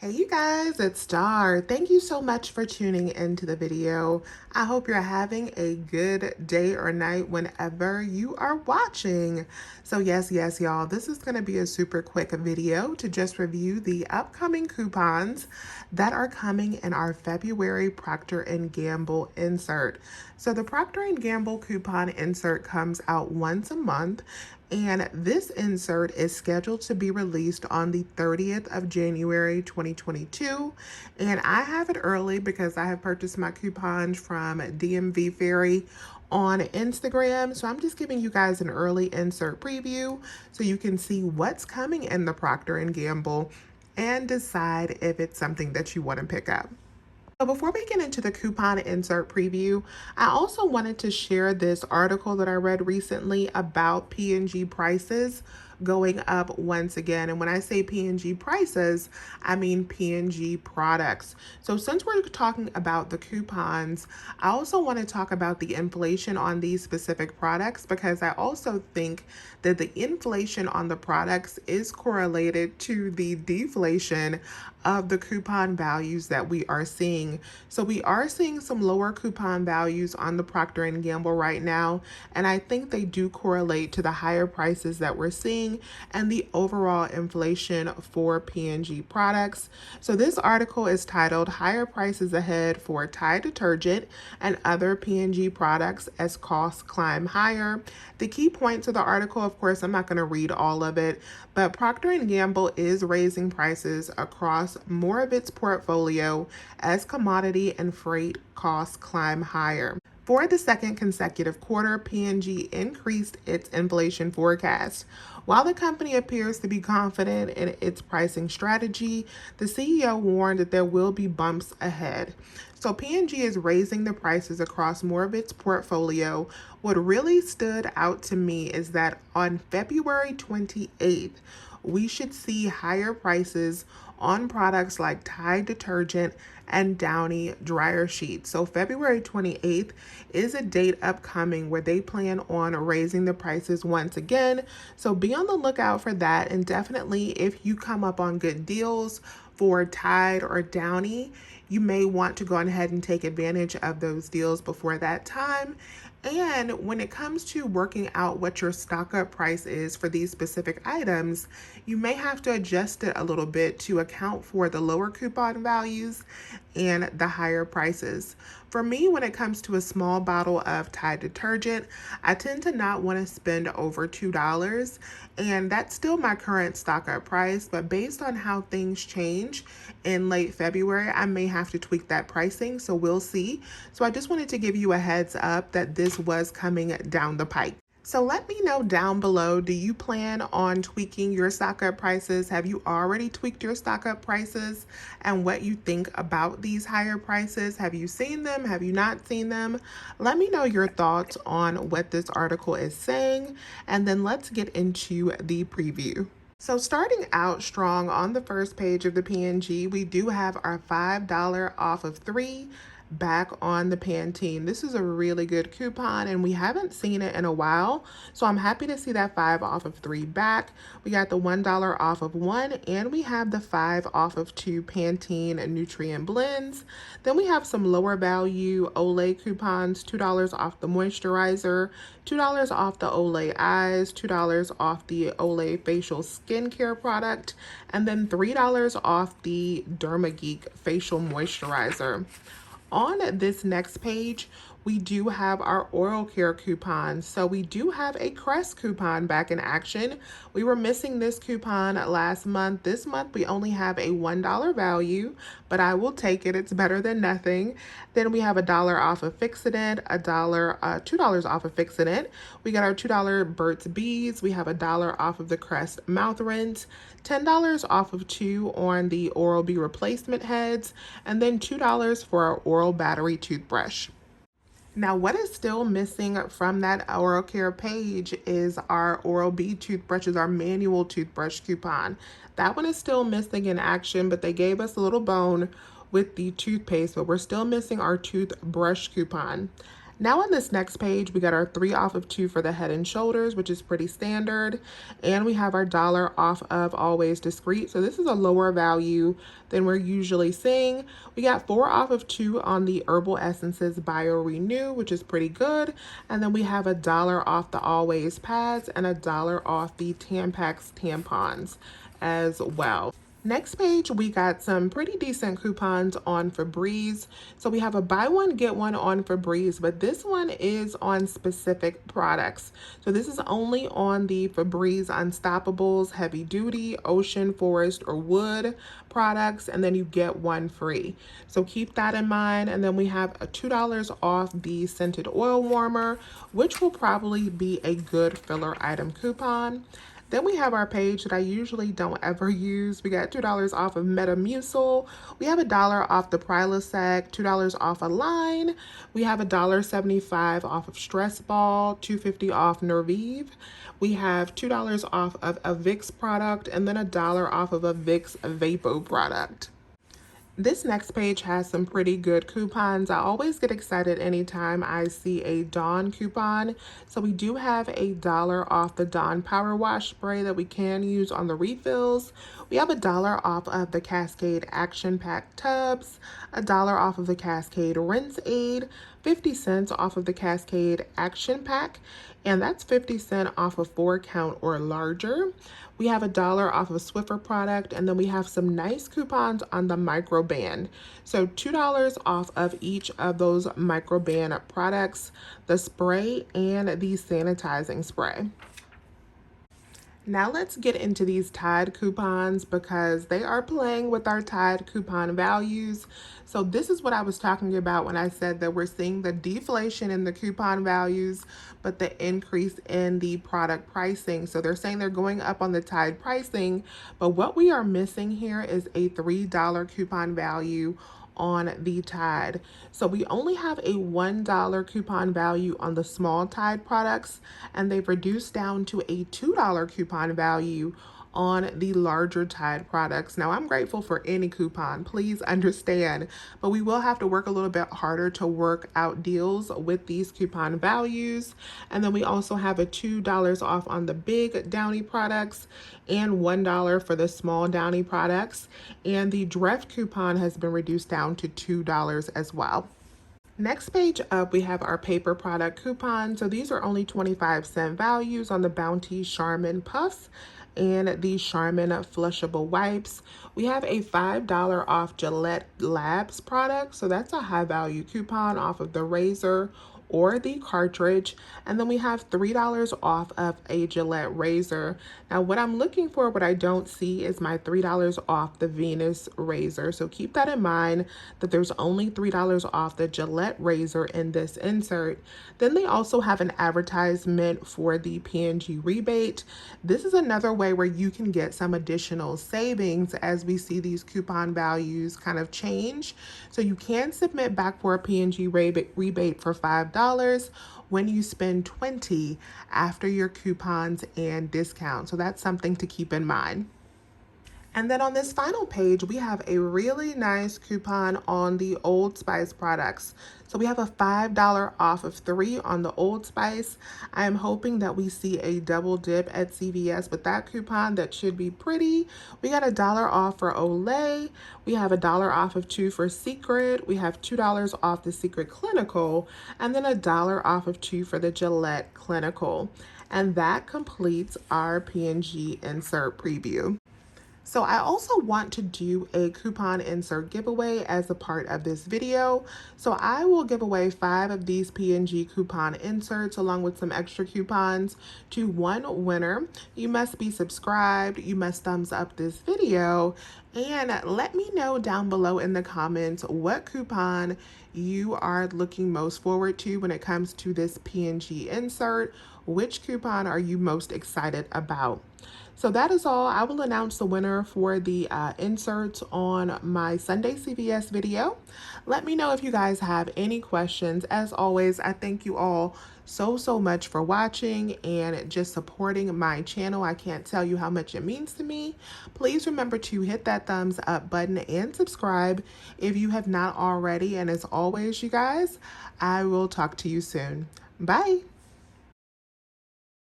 Hey you guys, it's Star. Thank you so much for tuning into the video. I hope you're having a good day or night whenever you are watching. So yes, y'all, this is going to be a super quick video to just review the upcoming coupons that are coming in our February Procter & Gamble insert. So the Procter & Gamble coupon insert comes out once a month, and this insert is scheduled to be released on the 30th of January 2022. And I have it early because I have purchased my coupons from DMV Ferry on Instagram. So I'm just giving you guys an early insert preview so you can see what's coming in the Procter & Gamble and decide if it's something that you want to pick up. So before we get into the coupon insert preview, I also wanted to share this article that I read recently about P&G prices going up once again. And when I say P&G prices, I mean P&G products. So since we're talking about the coupons, I also want to talk about the inflation on these specific products, because I also think that the inflation on the products is correlated to the deflation of the coupon values that we are seeing. So we are seeing some lower coupon values on the Procter & Gamble right now, and I think they do correlate to the higher prices that we're seeing and the overall inflation for P&G products. So this article is titled "Higher Prices Ahead for Tide Detergent and Other P&G Products as Costs Climb Higher." The key points of the article, of course, I'm not going to read all of it, but Procter & Gamble is raising prices across more of its portfolio as commodity and freight costs climb higher. For the second consecutive quarter, P&G increased its inflation forecast. While the company appears to be confident in its pricing strategy, the CEO warned that there will be bumps ahead. So P&G is raising the prices across more of its portfolio. What really stood out to me is that on February 28th, we should see higher prices on products like Tide detergent and Downy dryer sheets. So February 28th is a date upcoming where they plan on raising the prices once again. So be on the lookout for that. And definitely, if you come up on good deals for Tide or Downy, you may want to go ahead and take advantage of those deals before that time. And when it comes to working out what your stock up price is for these specific items, you may have to adjust it a little bit to account for the lower coupon values and the higher prices. For me, when it comes to a small bottle of Tide detergent, I tend to not want to spend over $2, and that's still my current stock up price, but based on how things change in late February, I may have to tweak that pricing, so we'll see. So I just wanted to give you a heads up that this was coming down the pike. So let me know down below, do you plan on tweaking your stock up prices? Have you already tweaked your stock up prices and what you think about these higher prices? Have you seen them? Have you not seen them? Let me know your thoughts on what this article is saying, and then let's get into the preview. So starting out strong on the first page of the P&G, we do have our $5 off of 3 back on the Pantene. This is a really good coupon, and we haven't seen it in a while, so I'm happy to see that 5 off of 3 back. We got the $1 off of 1, and we have the 5 off of 2 Pantene nutrient blends. Then we have some lower value Olay coupons, $2 off the moisturizer, $2 off the Olay eyes, $2 off the Olay facial skincare product, and then $3 off the Dermageek facial moisturizer. On this next page, we do have our oral care coupons. So we do have a Crest coupon back in action. We were missing this coupon last month. This month we only have a $1 value, but I will take it. It's better than nothing. Then we have $1 off of Fixodent, $2 off of Fixodent. We got our $2 Burt's Bees. We have $1 off of the Crest mouth rinse, $10 off of 2 on the Oral-B replacement heads, and then $2 for our oral battery toothbrush. Now, what is still missing from that oral care page is our Oral-B toothbrushes, our manual toothbrush coupon. That one is still missing in action, but they gave us a little bone with the toothpaste, but we're still missing our toothbrush coupon. Now on this next page, we got our 3 off of 2 for the Head and Shoulders, which is pretty standard. And we have our dollar off of Always Discreet. So this is a lower value than we're usually seeing. We got 4 off of 2 on the Herbal Essences Bio Renew, which is pretty good. And then we have a dollar off the Always pads and a dollar off the Tampax tampons as well. Next page, we got some pretty decent coupons on Febreze. So we have a buy one, get one on Febreze, but this one is on specific products. So this is only on the Febreze Unstoppables Heavy Duty, Ocean, Forest, or Wood products, and then you get one free. So keep that in mind. And then we have a $2 off the Scented Oil Warmer, which will probably be a good filler item coupon. Then we have our page that I usually don't ever use. We got $2 off of Metamucil. We have $1 off the Prilosec, $2 off a line. We have $1.75 off of Stress Ball, $2.50 off Nervive. We have $2 off of a Vicks product and then $1 off of a Vicks Vapo product. This next page has some pretty good coupons. I always get excited anytime I see a Dawn coupon. So we do have $1 off the Dawn Power Wash Spray that we can use on the refills. We have $1 off of the Cascade Action Pack tubs, $1 off of the Cascade Rinse Aid, 50 cents off of the Cascade Action Pack, and that's 50 cents off of 4 count or larger. We have $1 off of a Swiffer product, and then we have some nice coupons on the Microband. So $2 off of each of those Microband products, the spray and the sanitizing spray. Now let's get into these Tide coupons because they are playing with our Tide coupon values. So this is what I was talking about when I said that we're seeing the deflation in the coupon values, but the increase in the product pricing. So they're saying they're going up on the Tide pricing, but what we are missing here is a $3 coupon value on the Tide. So we only have a $1 coupon value on the small Tide products, and they've reduced down to a $2 coupon value on the larger Tide products. Now, I'm grateful for any coupon, please understand, but we will have to work a little bit harder to work out deals with these coupon values. And then we also have a $2 off on the big Downy products and $1 for the small Downy products. And the Dreft coupon has been reduced down to $2 as well. Next page up, we have our paper product coupon. So these are only 25-cent values on the Bounty Charmin Puffs and the Charmin Flushable Wipes. We have a $5 off Gillette Labs product. So that's a high value coupon off of the razor or the cartridge. And then we have $3 off of a Gillette razor. Now what I'm looking for, what I don't see, is my $3 off the Venus razor. So keep that in mind, that there's only $3 off the Gillette razor in this insert. Then they also have an advertisement for the P&G rebate. This is another way where you can get some additional savings as we see these coupon values kind of change. So you can submit back for a P&G rebate for $5 when you spend $20 after your coupons and discounts. So that's something to keep in mind. And then on this final page, we have a really nice coupon on the Old Spice products. So we have a $5 off of 3 on the Old Spice. I am hoping that we see a double dip at CVS with that coupon. That should be pretty. We got $1 off for Olay. We have $1 off of 2 for Secret. We have $2 off the Secret Clinical, and then $1 off of 2 for the Gillette Clinical. And that completes our P&G insert preview. So I also want to do a coupon insert giveaway as a part of this video. So I will give away 5 of these P&G coupon inserts along with some extra coupons to one winner. You must be subscribed, you must thumbs up this video, and let me know down below in the comments what coupon you are looking most forward to when it comes to this P&G insert. Which coupon are you most excited about? So that is all. I will announce the winner for the inserts on my Sunday CVS video. Let me know if you guys have any questions. As always, I thank you all so much for watching and just supporting my channel. I can't tell you how much it means to me. Please remember to hit that thumbs up button and subscribe if you have not already. And as always, you guys, I will talk to you soon. Bye.